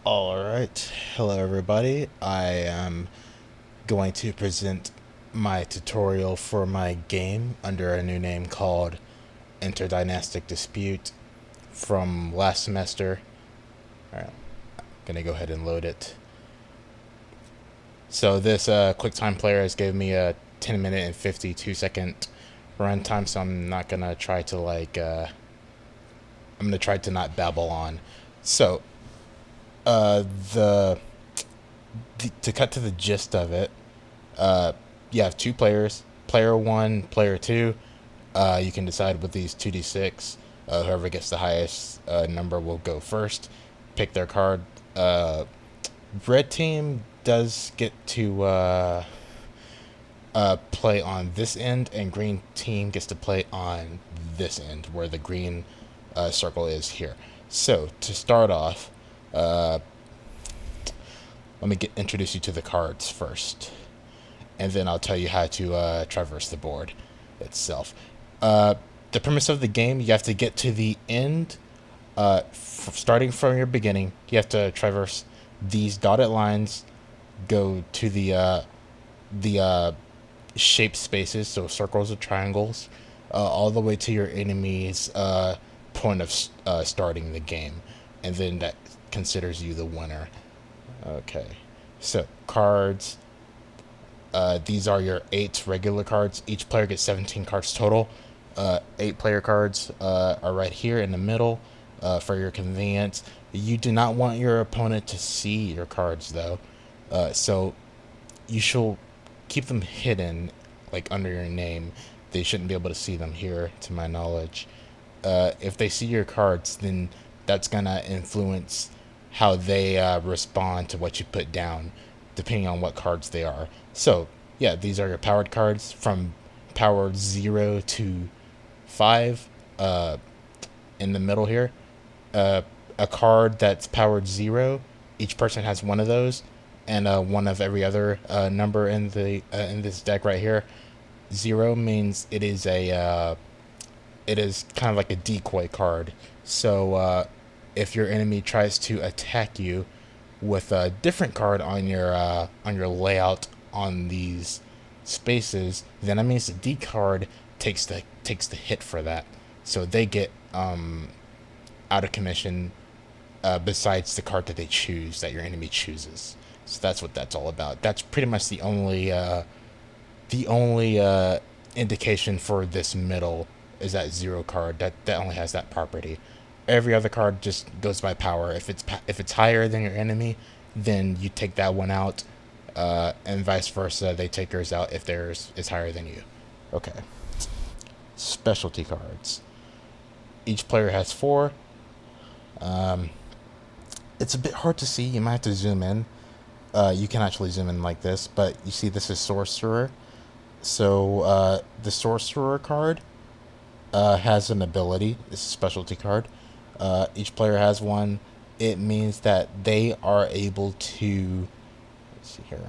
Alright, hello everybody. I am going to present my tutorial for my game under a new name called Inter-Dynastic Dispute from last semester. Alright, gonna go ahead and load it. So this QuickTime player has given me a 10-minute and 52-second runtime, so I'm not gonna try to I'm gonna try to not babble on. So, uh, the to cut to the gist of it, you have two players, player one, player two. You can decide with these 2d6. Whoever gets the highest number will go first. Pick their card. Red team does get to play on this end, and green team gets to play on this end, where the green circle is here. So to start off, uh, let me introduce you to the cards first, and then I'll tell you how to traverse the board itself. The premise of the game, you have to get to the end. Starting from your beginning, you have to traverse these dotted lines, go to the shape spaces, so circles or triangles, all the way to your enemy's point of starting the game, and then that considers you the winner. Okay, so cards. These are your 8 regular cards. Each player gets 17 cards total. 8 player cards are right here in the middle for your convenience. You do not want your opponent to see your cards, though. So you should keep them hidden, like under your name. They shouldn't be able to see them here, to my knowledge. If they see your cards, then that's going to influence how they respond to what you put down, depending on what cards they are. So, yeah, these are your powered cards from power 0 to 5 in the middle here. A card that's powered 0, each person has one of those, and one of every other number in this deck right here. 0 means it is kind of like a decoy card. So if your enemy tries to attack you with a different card on your layout on these spaces, then that means the D card takes the hit for that. So they get out of commission. Besides the card that they choose, that your enemy chooses. So that's what that's all about. That's pretty much the only indication for this middle is that 0 card that only has that property. Every other card just goes by power. If it's higher than your enemy, then you take that one out, and vice versa. They take yours out if theirs is higher than you. Okay. Specialty cards. Each player has 4. It's a bit hard to see. You might have to zoom in. You can actually zoom in like this, but you see this is Sorcerer. So the Sorcerer card has an ability. It's a specialty card. Each player has one. It means that they are able to. Let's see here.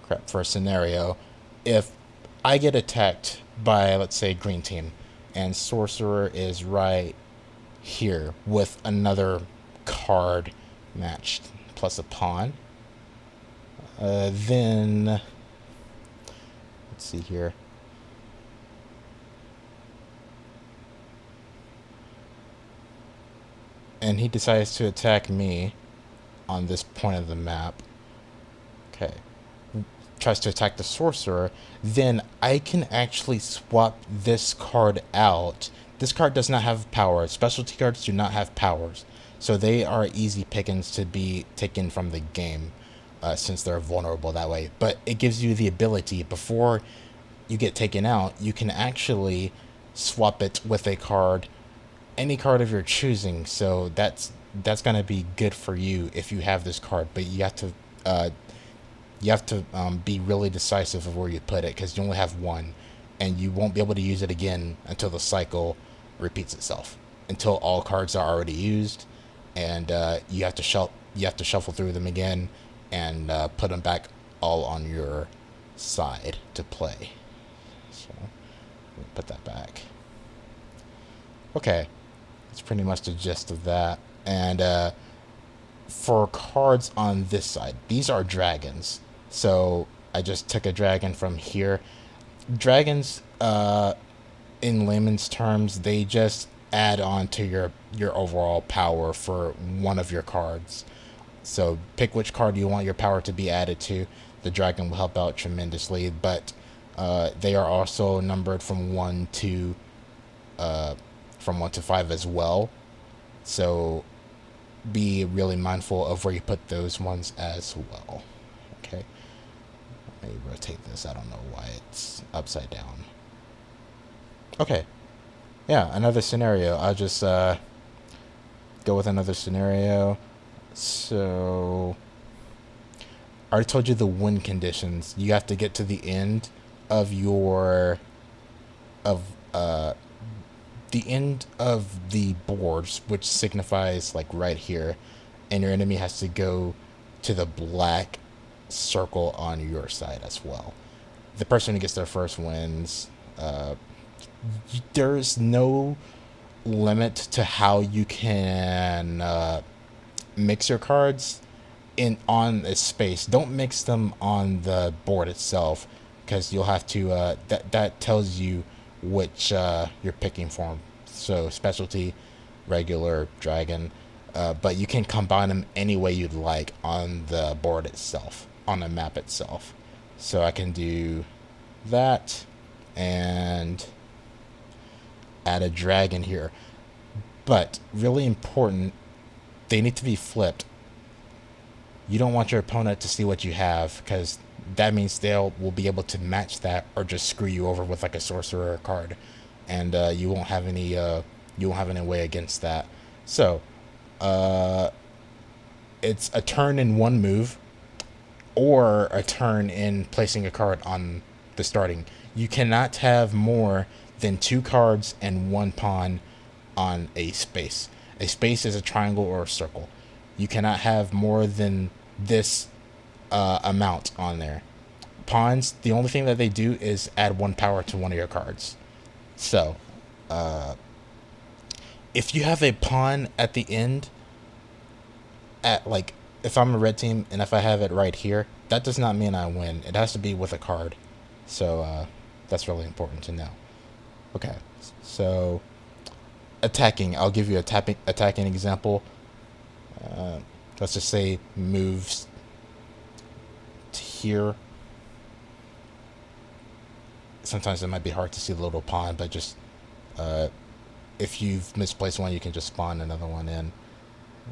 Crap. For a scenario, if I get attacked by, let's say, green team, and Sorcerer is right here with another card matched plus a pawn, then let's see here. And he decides to attack me on this point of the map. Okay. Tries to attack the sorcerer, then I can actually swap this card out. This card does not have power. Specialty cards do not have powers, so they are easy pickings to be taken from the game, since they're vulnerable that way. But it gives you the ability, before you get taken out, you can actually swap it with a card, any card of your choosing. So that's gonna be good for you if you have this card. But you have to be really decisive of where you put it, because you only have one, and you won't be able to use it again until the cycle repeats itself, until all cards are already used, and you have to shuffle through them again and put them back all on your side to play. So let me put that back. Okay, that's pretty much the gist of that. And for cards on this side, these are dragons. So I just took a dragon from here. Dragons, in layman's terms, they just add on to your overall power for one of your cards. So pick which card you want your power to be added to. The dragon will help out tremendously, but they are also numbered from 1 to 5 as well. So be really mindful of where you put those ones as well. Okay, let me rotate this. I don't know why it's upside down. Okay, yeah, another scenario. I'll just go with another scenario. So I already told you the win conditions. You have to get to the end of your of the end of the boards, which signifies like right here, and your enemy has to go to the black circle on your side as well. The person who gets there first wins. There's no limit to how you can mix your cards in on a space. Don't mix them on the board itself, because you'll have to. That tells you which you're picking from. So specialty, regular, dragon, but you can combine them any way you'd like on the board itself, on the map itself. So I can do that and add a dragon here. But really important, they need to be flipped. You don't want your opponent to see what you have, because that means will be able to match that or just screw you over with like a sorcerer card, and you won't have any way against that. So it's a turn in one move, or a turn in placing a card on the starting. You cannot have more than 2 cards and 1 pawn on a space. A space is a triangle or a circle. You cannot have more than this amount on there. Pawns, the only thing that they do is add 1 power to one of your cards. So, if you have a pawn at the end, at like, if I'm a red team and if I have it right here, that does not mean I win. It has to be with a card. So, that's really important to know. Okay, so attacking. I'll give you a attacking example. Let's just say moves to here. Sometimes it might be hard to see the little pawn, but just if you've misplaced one, you can just spawn another one in.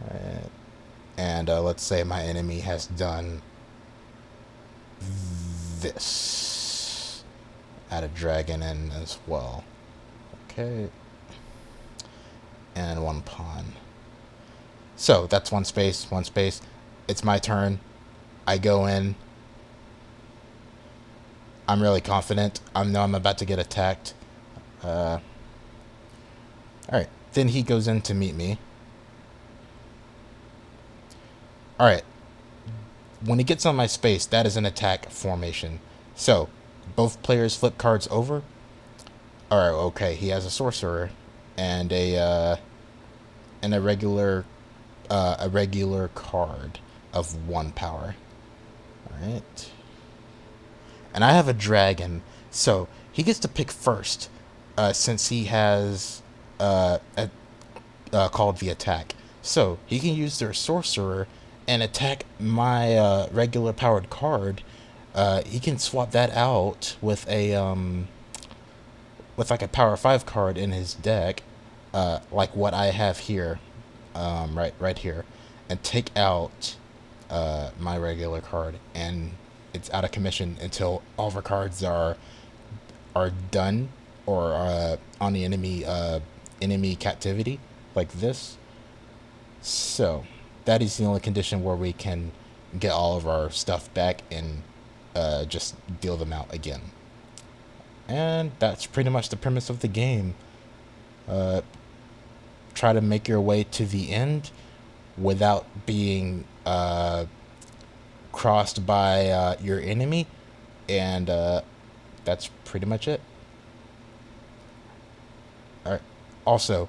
Alright. And let's say my enemy has done this. Add a dragon in as well. Okay. And 1 pawn. So that's one space. It's my turn. I go in. I'm really confident. I know I'm about to get attacked. Alright. Then he goes in to meet me. Alright. When he gets on my space, that is an attack formation. So, both players flip cards over. Alright, okay. He has a sorcerer and a regular card of 1 power. Alright. And I have a dragon, so he gets to pick first, since he has called the attack. So he can use their sorcerer and attack my regular powered card. He can swap that out with like a power 5 card in his deck, like what I have here, right here, and take out my regular card, and it's out of commission until all of our cards are done or on the enemy captivity, like this. So that is the only condition where we can get all of our stuff back and just deal them out again. And that's pretty much the premise of the game. Try to make your way to the end without being crossed by your enemy, and that's pretty much it. All right. Also,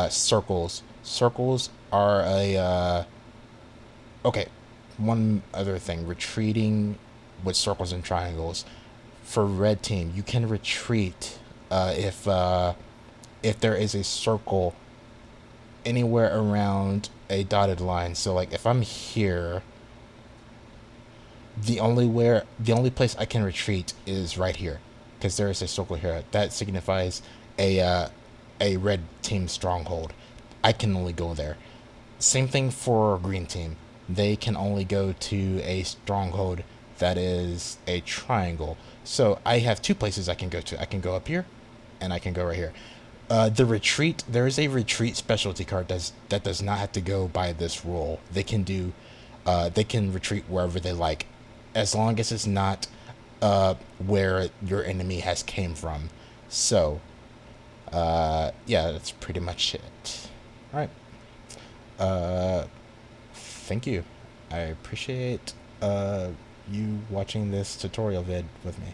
circles are a okay. One other thing, retreating with circles and triangles. For red team, you can retreat if there is a circle anywhere around a dotted line. So like if I'm here, the only place I can retreat is right here, because there is a circle here that signifies a red team stronghold. I can only go there. Same thing for green team. They can only go to a stronghold that is a triangle. So I have two places I can go to. I can go up here, and I can go right here. The retreat, there is a retreat specialty card that does not have to go by this rule. They can retreat wherever they like, as long as it's not where your enemy has came from. So, yeah, that's pretty much it. All right. Thank you. I appreciate you watching this tutorial vid with me.